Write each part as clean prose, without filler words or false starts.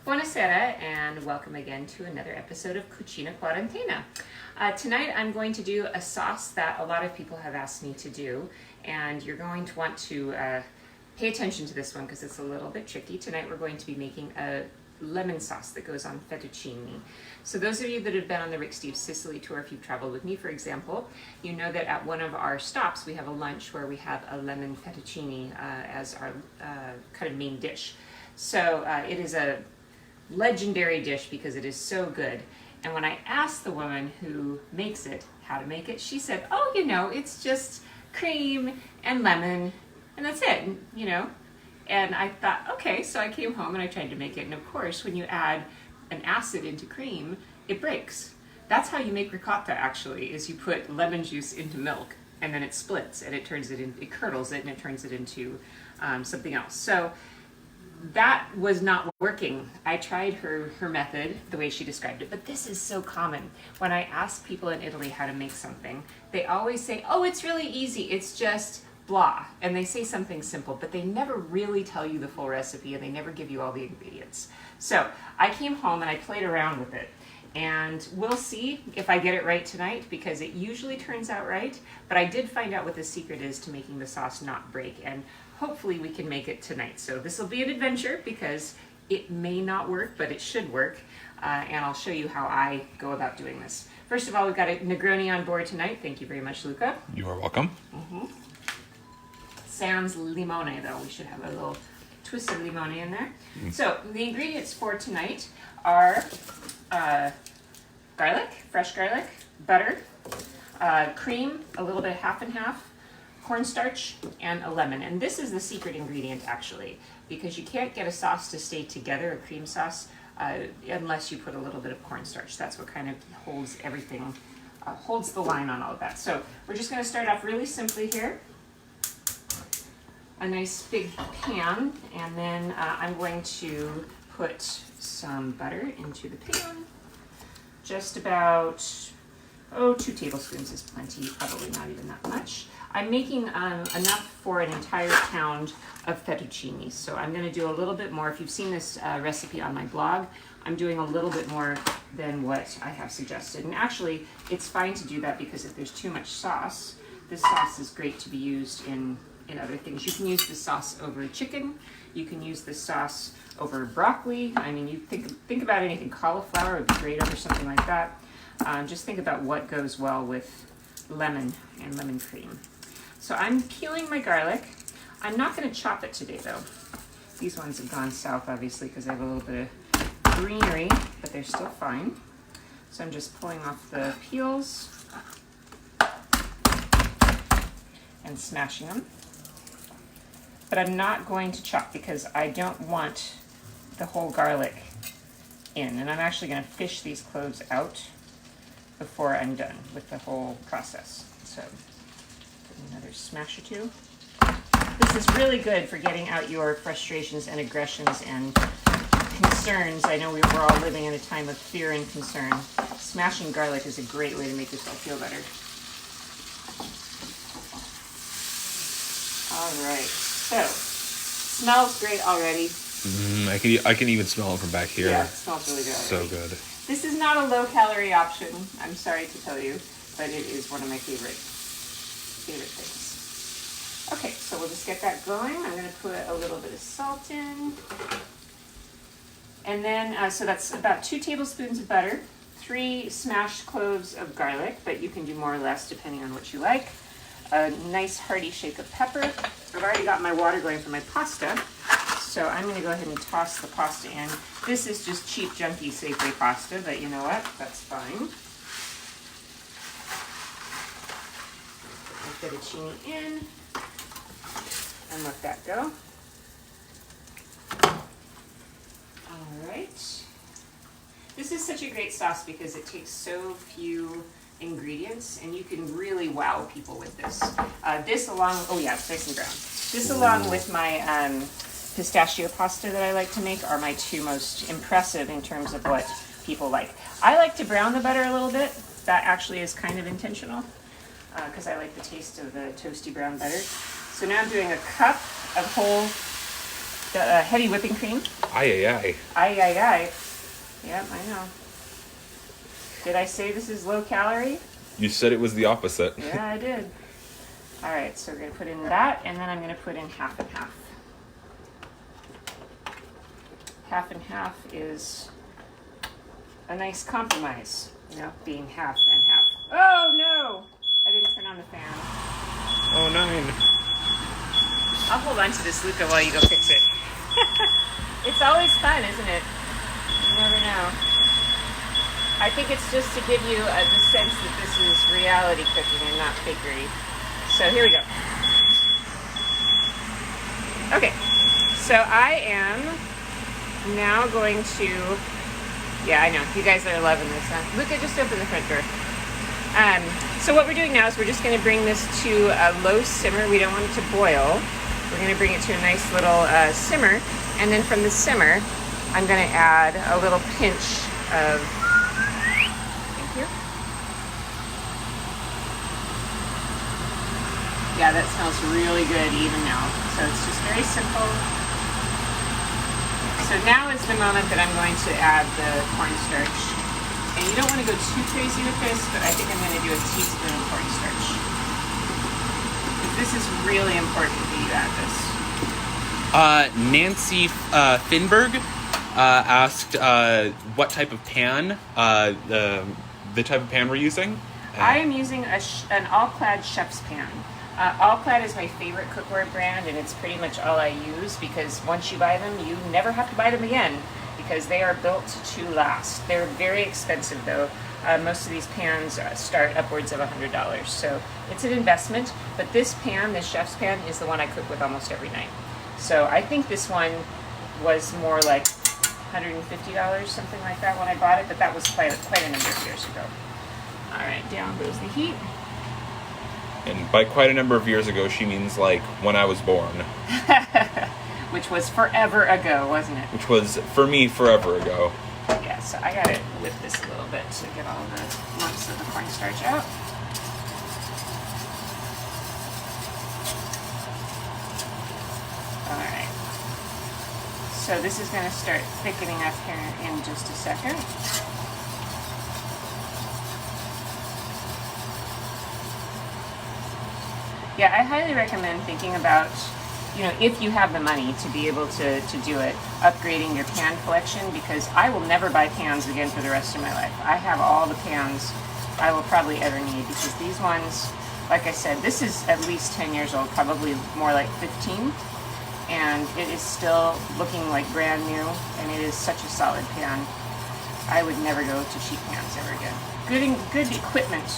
Buonasera and welcome again to another episode of Cucina Quarantena. Tonight I'm going to do a sauce that a lot of people have asked me to do, and you're going to want to pay attention to this one because it's a little bit tricky. Tonight we're going to be making a lemon sauce that goes on fettuccine. So those of you that have been on the Rick Steves Sicily tour, if you've traveled with me, for example, you know that at one of our stops we have a lunch where we have a lemon fettuccine as our kind of main dish. So it is a legendary dish because it is so good. And when I asked the woman who makes it how to make it, she said, oh, it's just cream and lemon and that's it, And I thought, okay, so I came home and I tried to make it. And of course, when you add an acid into cream, it breaks. That's how you make ricotta, actually, is you put lemon juice into milk and then it splits and it curdles it and it turns it into something else. So that was not working. I tried her method, the way she described it, but this is so common. When I ask people in Italy how to make something, they always say, oh, it's really easy. It's just blah. And they say something simple, but they never really tell you the full recipe and they never give you all the ingredients. So I came home and I played around with it. And we'll see if I get it right tonight because it usually turns out right. But I did find out what the secret is to making the sauce not break. And hopefully we can make it tonight. So this will be an adventure because it may not work, but it should work. And I'll show you how I go about doing this. First of all, we've got a Negroni on board tonight. Thank you very much, Luca. You are welcome. Sans limone, though. We should have a little twist of limone in there. So the ingredients for tonight are garlic, fresh garlic, butter, cream, a little bit half and half, cornstarch, and a lemon. And this is the secret ingredient, actually, because you can't get a sauce to stay together, a cream sauce, unless you put a little bit of cornstarch. That's what kind of holds everything, holds the line on all of that. So we're just going to start off really simply here. A nice big pan, and then I'm going to put some butter into the pan. Just about, 2 tablespoons is plenty, probably not even that much. I'm making enough for an entire pound of fettuccine, so I'm going to do a little bit more. If you've seen this recipe on my blog, I'm doing a little bit more than what I have suggested. And actually, it's fine to do that because if there's too much sauce, this sauce is great to be used in other things. You can use this sauce over chicken. You can use this sauce over broccoli. I mean, you think about anything. Cauliflower would be great over something like that. Just think about what goes well with lemon and lemon cream. So I'm peeling my garlic. I'm not going to chop it today, though. These ones have gone south, obviously, because they have a little bit of greenery, but they're still fine. So I'm just pulling off the peels and smashing them. But I'm not going to chop because I don't want the whole garlic in. And I'm actually going to fish these cloves out before I'm done with the whole process. So another smash or two. This is really good for getting out your frustrations and aggressions and concerns. I know we're all living in a time of fear and concern. Smashing garlic is a great way to make yourself feel better. All right. So, smells great already. I can even smell it from back here. Yeah, it smells really good already. So good. This is not a low-calorie option, I'm sorry to tell you, but it is one of my favorite things. Okay, so we'll just get that going. I'm going to put a little bit of salt in. And then, so that's about 2 tablespoons of butter, 3 smashed cloves of garlic, but you can do more or less depending on what you like. A nice hearty shake of pepper. I've already got my water going for my pasta, so I'm going to go ahead and toss the pasta in. This is just cheap, junky Safeway pasta, but you know what? That's fine. Put the fettuccine in and let that go. All right. This is such a great sauce because it takes so few ingredients and you can really wow people with this. This along, oh yeah, it's nice and brown. This along with my pistachio pasta that I like to make are my 2 most impressive in terms of what people like. I like to brown the butter a little bit. That actually is kind of intentional because I like the taste of the toasty brown butter. So now I'm doing a cup of whole The heavy whipping cream. Aye, aye, aye. Aye, aye, aye. Yep, I know. Did I say this is low calorie? You said it was the opposite. Yeah, I did. All right, so we're going to put in that, and then I'm going to put in half and half. Half and half is a nice compromise, you know, being half and half. Oh, no! I didn't turn on the fan. Oh, 9. I'll hold on to this, Luca, while you go fix it. It's always fun, isn't it? You never know. I think it's just to give you the sense that this is reality cooking and not fakery. So here we go. Okay, so I am now going to, yeah, I know, you guys are loving this, huh? Luca, just open the front door. So what we're doing now is we're just going to bring this to a low simmer. We don't want it to boil. We're going to bring it to a nice little simmer, and then from the simmer, I'm going to add a little pinch of, thank you. Yeah, that smells really good even now. So it's just very simple. So now is the moment that I'm going to add the cornstarch. And you don't want to go too crazy with this, but I think I'm going to do a teaspoon of cornstarch. This is really important that you add this. Nancy Finberg asked what type of pan, the type of pan we're using. I am using an All-Clad chef's pan. All-Clad is my favorite cookware brand, and it's pretty much all I use because once you buy them, you never have to buy them again because they are built to last. They're very expensive though. Most of these pans start upwards of $100, so it's an investment. But this pan, this chef's pan, is the one I cook with almost every night. So I think this one was more like $150, something like that when I bought it, but that was quite a number of years ago. All right, down goes the heat. And by quite a number of years ago, she means like when I was born. Which was forever ago, wasn't it? Which was, for me, forever ago. Yeah, so I gotta whip this a little bit to get all the lumps of the cornstarch out. Alright. So this is gonna start thickening up here in just a second. Yeah, I highly recommend thinking about, you know, if you have the money to be able to do it, upgrading your pan collection, because I will never buy pans again for the rest of my life. I have all the pans I will probably ever need because these ones, like I said, this is at least 10 years old, probably more like 15, and it is still looking like brand new, and it is such a solid pan. I would never go to cheap pans ever again. Good equipment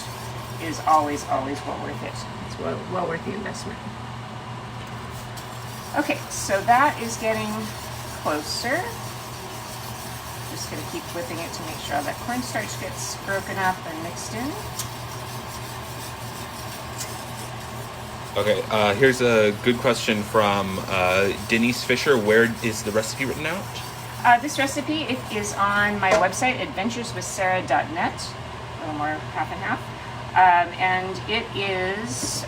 is always well worth it. It's well worth the investment. Okay, so that is getting closer. Just gonna keep whipping it to make sure all that cornstarch gets broken up and mixed in. Okay, here's a good question from Denise Fisher. Where is the recipe written out? This recipe is on my website, adventureswithsarah.net. A little more half and half. And it is,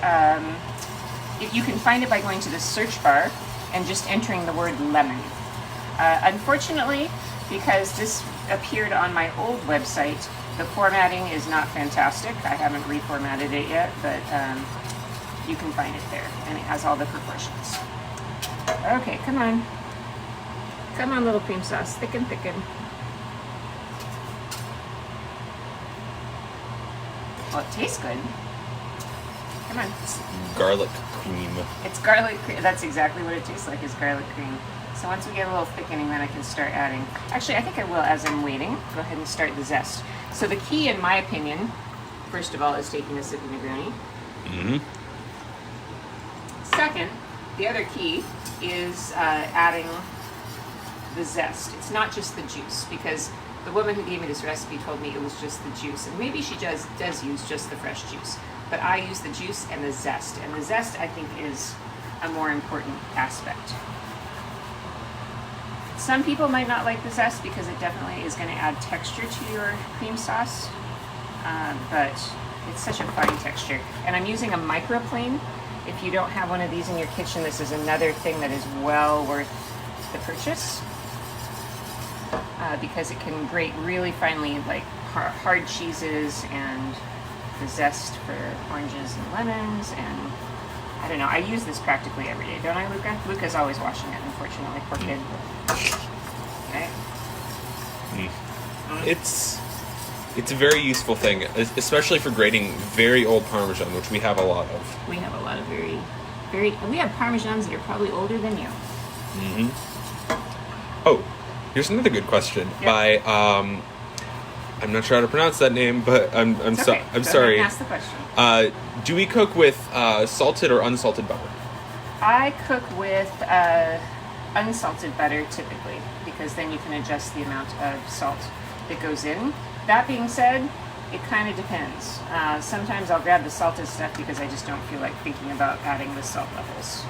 if you can find it by going to the search bar and just entering the word lemon. Unfortunately, because this appeared on my old website, the formatting is not fantastic. I haven't reformatted it yet, but you can find it there, and it has all the proportions. Okay, come on. Come on, little cream sauce, thicken, thicken. Well, it tastes good. Come on. It's garlic cream. It's garlic cream. That's exactly what it tastes like, is garlic cream. So once we get a little thickening, then I can start adding. Actually, I think I will as I'm waiting. Go ahead and start the zest. So the key, in my opinion, first of all, is taking a sip of Negroni. Mm-hmm. Second, the other key is adding the zest. It's not just the juice, because the woman who gave me this recipe told me it was just the juice, and maybe she does use just the fresh juice, but I use the juice and the zest, and the zest I think is a more important aspect. Some people might not like the zest because it definitely is going to add texture to your cream sauce, but it's such a fine texture. And I'm using a microplane. If you don't have one of these in your kitchen, this is another thing that is well worth the purchase because it can grate really finely, like hard cheeses and the zest for oranges and lemons. And I don't know, I use this practically every day, don't I, Luca? Luca's always washing it, unfortunately, poor kid. Okay. It's a very useful thing, especially for grating very old Parmesan, which we have a lot of. We have a lot of we have Parmesans that are probably older than you. Mm-hmm. Oh, here's another good question by I'm not sure how to pronounce that name, but I'm sorry. Ask the question. Do we cook with salted or unsalted butter? I cook with unsalted butter typically, because then you can adjust the amount of salt that goes in. That being said, it kind of depends. Sometimes I'll grab the salted stuff because I just don't feel like thinking about adding the salt levels.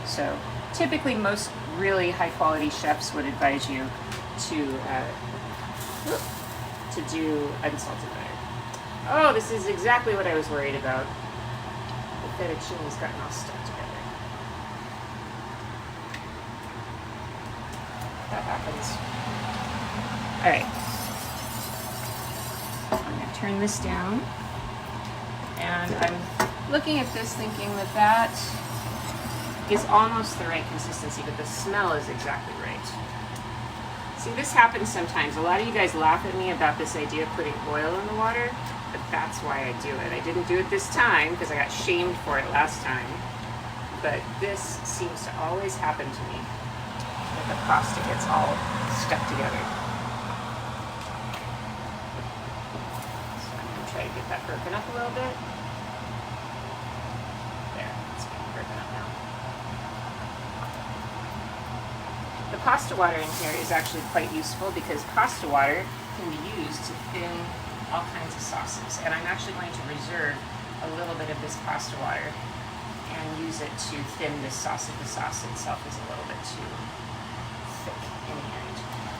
So typically most really high quality chefs would advise you to do unsalted butter. Oh, this is exactly what I was worried about. The fettuccine's gotten all stuck together. That happens. All right. I'm going to turn this down. And I'm looking at this thinking that that is almost the right consistency, but the smell is exactly right. See, this happens sometimes. A lot of you guys laugh at me about this idea of putting oil in the water, but that's why I do it. I didn't do it this time because I got shamed for it last time, but this seems to always happen to me, that the pasta gets all stuck together. So I'm going to try to get that broken up a little bit. There, it's getting broken up now. The pasta water in here is actually quite useful because pasta water can be used to thin all kinds of sauces. And I'm actually going to reserve a little bit of this pasta water and use it to thin this sauce if the sauce itself is a little bit too thick in the end.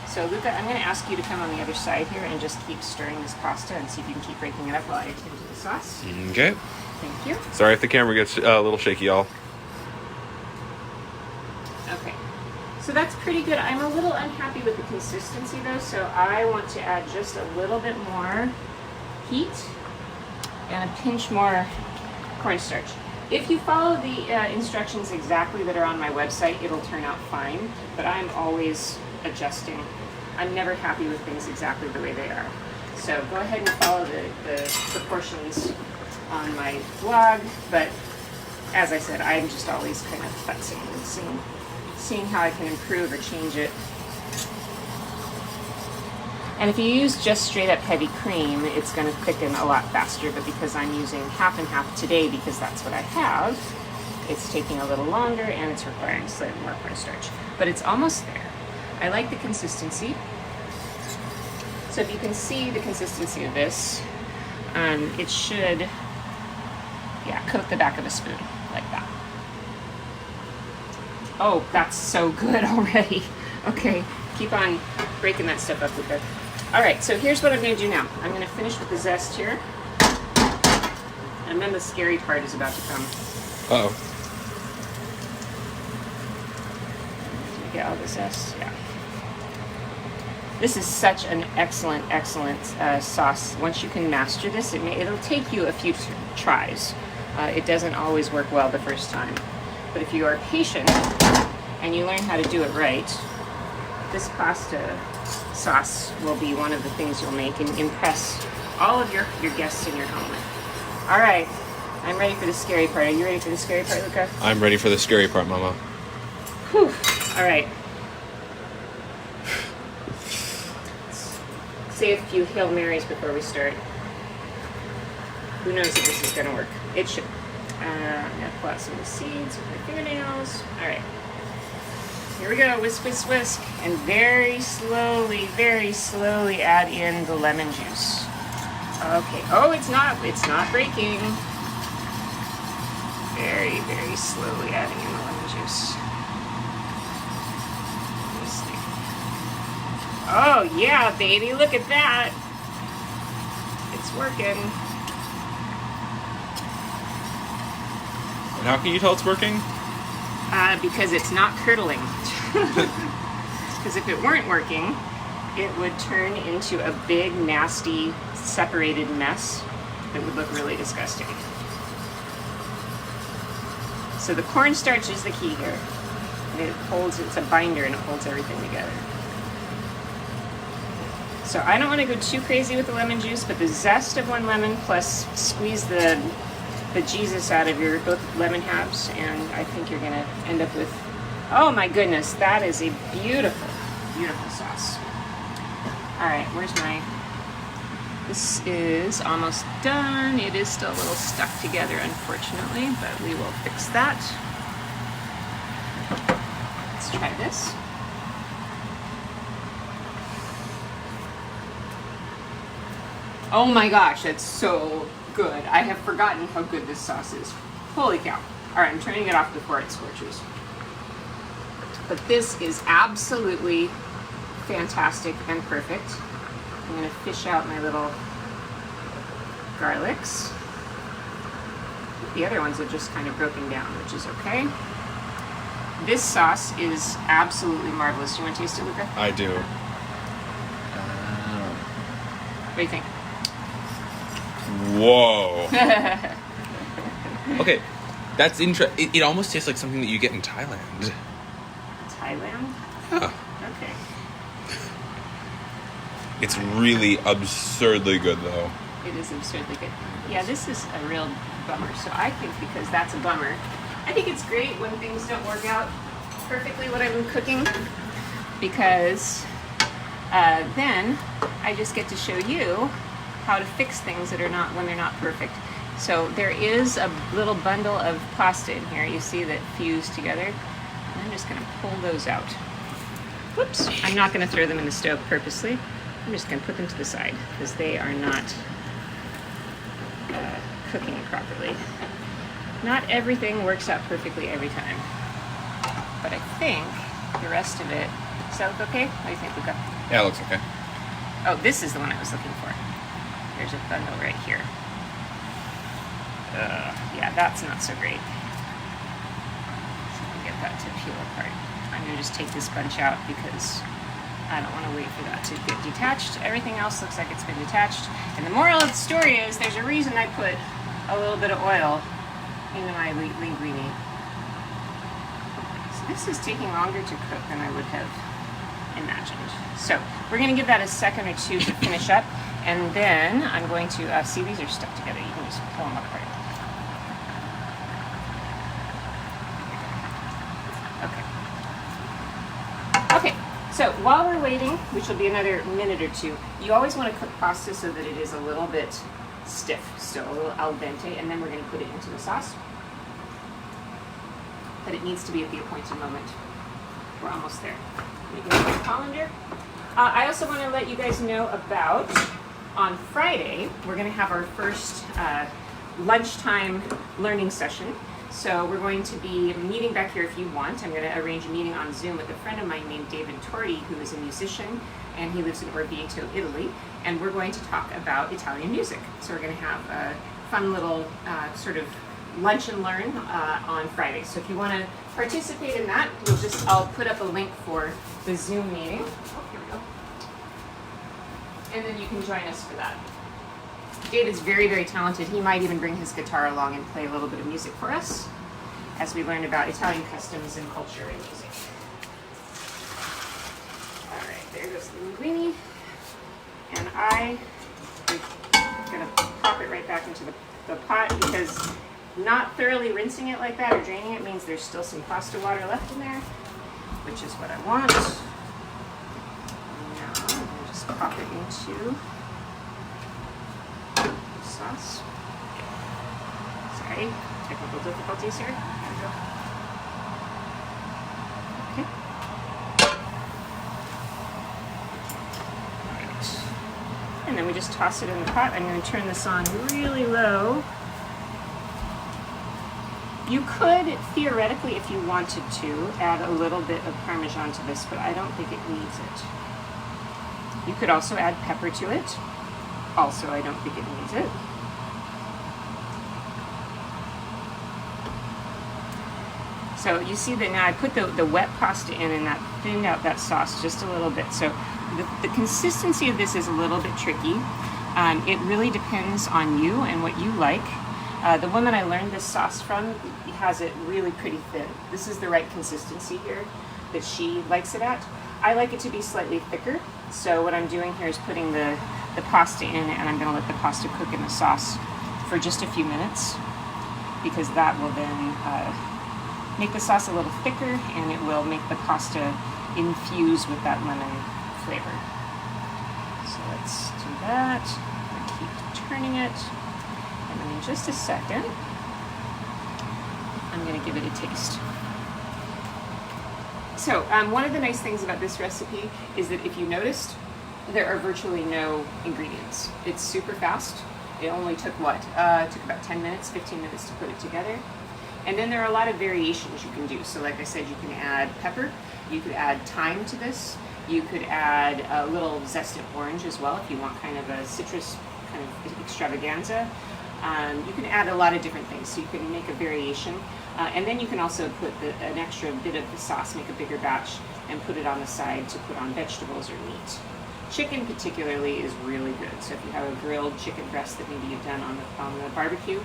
So Luca, I'm going to ask you to come on the other side here and just keep stirring this pasta and see if you can keep breaking it up while I attend to the sauce. Okay. Thank you. Sorry if the camera gets a little shaky, y'all. Okay. So that's pretty good. I'm a little unhappy with the consistency though, so I want to add just a little bit more heat and a pinch more cornstarch. If you follow the instructions exactly that are on my website, it'll turn out fine, but I'm always adjusting. I'm never happy with things exactly the way they are. So go ahead and follow the proportions on my blog, but as I said, I'm just always kind of futzing and seeing how I can improve or change it. And if you use just straight up heavy cream, it's going to thicken a lot faster, but because I'm using half and half today because that's what I have, it's taking a little longer and it's requiring slightly more cornstarch. But it's almost there. I like the consistency. So if you can see the consistency of this, it should, coat the back of a spoon like that. Oh, that's so good already. Okay, keep on breaking that stuff up, Luca. All right, so here's what I'm going to do now. I'm going to finish with the zest here, and then the scary part is about to come. Uh-oh. Did you get all the zest? Yeah. This is such an excellent, excellent sauce. Once you can master this, it'll take you a few tries. It doesn't always work well the first time. But if you are patient and you learn how to do it right, this pasta sauce will be one of the things you'll make and impress all of your guests in your home with. All right, I'm ready for the scary part. Are you ready for the scary part, Luca? I'm ready for the scary part, Mama. Whew. All right. Let's say a few Hail Marys before we start. Who knows if this is going to work? It should. I'm going to pull out some of the seeds with my fingernails. All right. Here we go. Whisk, whisk, whisk. And very slowly add in the lemon juice. Okay. Oh, it's not breaking. Very, very slowly adding in the lemon juice. Oh, yeah, baby. Look at that. It's working. And how can you tell it's working? Because it's not curdling. because if it weren't working, it would turn into a big, nasty, separated mess that would look really disgusting. So the cornstarch is the key here. And it's a binder and it holds everything together. So I don't want to go too crazy with the lemon juice, but the zest of one lemon plus squeeze the Jesus out of your both lemon halves, and I think you're gonna end up with, oh my goodness, that is a beautiful, beautiful sauce. All right, where's my, this is almost done. It is still a little stuck together, unfortunately, but we will fix that. Let's try this. Oh my gosh, that's so good. I have forgotten how good this sauce is. Holy cow. All right, I'm turning it off before it scorches. But this is absolutely fantastic and perfect. I'm gonna fish out my little garlics. The other ones are just kind of broken down, which is okay. This sauce is absolutely marvelous. You want to taste it, Luca? I do. What do you think? Whoa. Okay, that's interesting. It almost tastes like something that you get in Thailand. Thailand? Huh. Okay. It's really absurdly good, though. It is absurdly good. Yeah, this is a real bummer. So I think because that's a bummer, I think it's great when things don't work out perfectly what I'm cooking, because then I just get to show you how to fix things that are not, when they're not perfect. So there is a little bundle of pasta in here, you see, that fuse together. And I'm just gonna pull those out. Whoops, I'm not gonna throw them in the stove purposely. I'm just gonna put them to the side because they are not cooking properly. Not everything works out perfectly every time, but I think the rest of it, does that look okay? What do you think, Luca? Yeah, it looks okay. Oh, this is the one I was looking for. There's a bundle right here. Yeah, that's not so great. So let me get that to peel apart. I'm gonna just take this bunch out because I don't want to wait for that to get detached. Everything else looks like it's been detached. And the moral of the story is there's a reason I put a little bit of oil into my linguine. So this is taking longer to cook than I would have imagined. So we're gonna give that a second or two to finish up. And then I'm going to, see, these are stuck together. You can just pull them apart. Okay. Okay, so while we're waiting, which will be another minute or two, you always want to cook pasta so that it is a little bit stiff, so a little al dente, and then we're going to put it into the sauce. But it needs to be at the appointed moment. We're almost there. Let me get my colander. I also want to let you guys know about, on Friday, we're going to have our first lunchtime learning session. So we're going to be meeting back here if you want. I'm going to arrange a meeting on Zoom with a friend of mine named David Torti, who is a musician, and he lives in Orvieto, Italy. And we're going to talk about Italian music. So we're going to have a fun little sort of lunch and learn on Friday. So if you want to participate in that, I'll put up a link for the Zoom meeting. Oh, here we go. And then you can join us for that. David's very, very talented. He might even bring his guitar along and play a little bit of music for us as we learn about Italian customs and culture and music. All right, there goes the linguine. And I'm gonna pop it right back into the pot because not thoroughly rinsing it like that or draining it means there's still some pasta water left in there, which is what I want. Now I'm gonna just pop it into sauce. Sorry, technical difficulties here. There we go. Okay. Alright. And then we just toss it in the pot. I'm going to turn this on really low. You could, theoretically, if you wanted to, add a little bit of Parmesan to this, but I don't think it needs it. You could also add pepper to it. Also, I don't think it needs it. So you see that now I put the wet pasta in and that thinned out that sauce just a little bit. So the consistency of this is a little bit tricky. It really depends on you and what you like. The woman I learned this sauce from has it really pretty thin. This is the right consistency here that she likes it at. I like it to be slightly thicker. So what I'm doing here is putting the pasta in, and I'm gonna let the pasta cook in the sauce for just a few minutes, because that will then make the sauce a little thicker, and it will make the pasta infuse with that lemon flavor. So let's do that. Keep turning it, and then in just a second, I'm gonna give it a taste. So one of the nice things about this recipe is that if you noticed, there are virtually no ingredients. It's super fast. It only took it took about 10 minutes, 15 minutes to put it together. And then there are a lot of variations you can do. So like I said, you can add pepper, you could add thyme to this, you could add a little zested orange as well if you want kind of a citrus kind of extravaganza. You can add a lot of different things, so you can make a variation. And then you can also put an extra bit of the sauce, make a bigger batch, and put it on the side to put on vegetables or meat. Chicken particularly is really good. So if you have a grilled chicken breast that maybe you've done on the barbecue,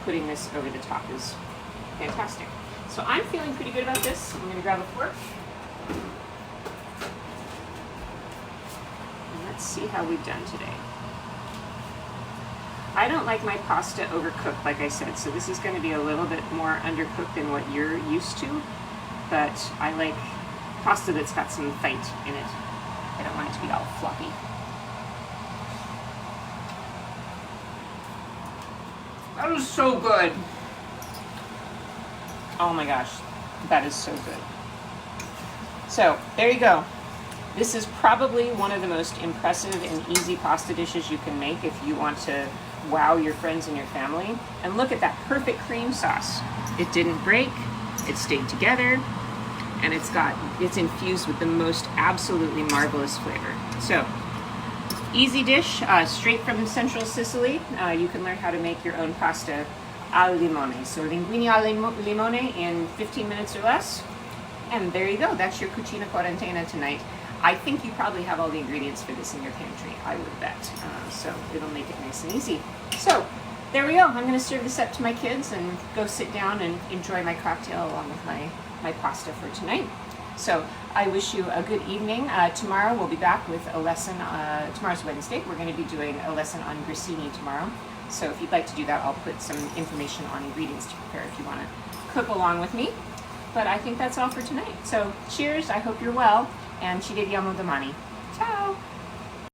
putting this over the top is fantastic. So I'm feeling pretty good about this. I'm gonna grab a fork. And let's see how we've done today. I don't like my pasta overcooked, like I said, so this is gonna be a little bit more undercooked than what you're used to, but I like pasta that's got some fight in it. I don't want it to be all floppy. That was so good. Oh my gosh, that is so good. So there you go. This is probably one of the most impressive and easy pasta dishes you can make if you want to wow your friends and your family. And look at that perfect cream sauce. It didn't break, it stayed together, and it's infused with the most absolutely marvelous flavor. So, easy dish, straight from central Sicily. You can learn how to make your own pasta al limone. So linguine al limone in 15 minutes or less. And there you go, that's your Cucina Quarantena tonight. I think you probably have all the ingredients for this in your pantry, I would bet. So it'll make it nice and easy. So there we go. I'm gonna serve this up to my kids and go sit down and enjoy my cocktail along with my pasta for tonight. So I wish you a good evening. Tomorrow we'll be back with a lesson. Tomorrow's Wednesday. We're going to be doing a lesson on grissini tomorrow. So if you'd like to do that, I'll put some information on ingredients to prepare if you want to cook along with me. But I think that's all for tonight. So cheers. I hope you're well. And ci vediamo domani. Ciao.